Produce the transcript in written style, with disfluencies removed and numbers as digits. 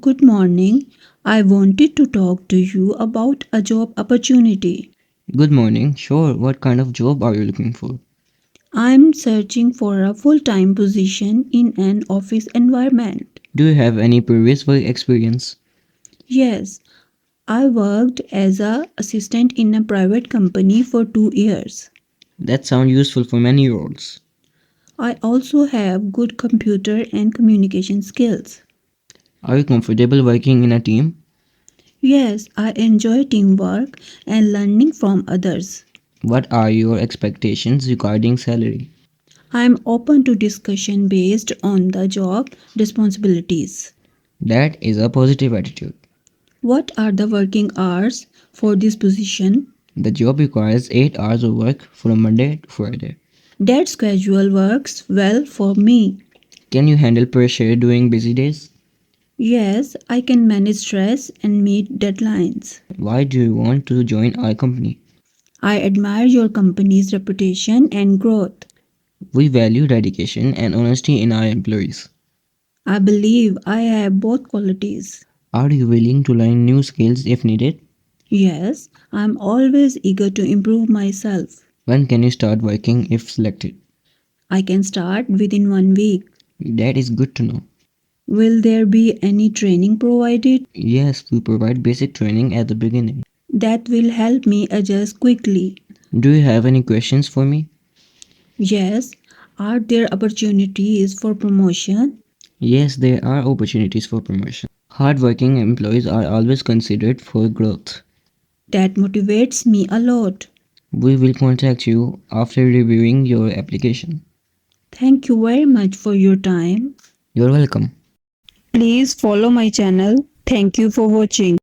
Good morning. I wanted to talk to you about a job opportunity. Good morning. Sure, what kind of job are you looking for? I'm searching for a full time position in an office environment. Do you have any previous work experience? Yes, I worked as a assistant in a private company for 2 years. That sounds useful for many roles. I also have good computer and communication skills. Are you comfortable working in a team? Yes, I enjoy teamwork and learning from others. What are your expectations regarding salary? I'm open to discussion based on the job responsibilities. That is a positive attitude. What are the working hours for this position? The job requires 8 hours of work from Monday to Friday. That schedule works well for me. Can you handle pressure during busy days? Yes, I can manage stress and meet deadlines. Why do you want to join our company? I admire your company's reputation and growth. We value dedication and honesty in our employees. I believe I have both qualities. Are you willing to learn new skills if needed? Yes, I'm always eager to improve myself. When can you start working if selected? I can start within 1 week. That is good to know. Will there be any training provided? Yes, we provide basic training at the beginning. That will help me adjust quickly. Do you have any questions for me? Yes, are there opportunities for promotion? Yes, there are opportunities for promotion. Hardworking employees are always considered for growth. That motivates me a lot. We will contact you after reviewing your application. Thank you very much for your time. You're welcome. Please follow my channel. Thank you for watching.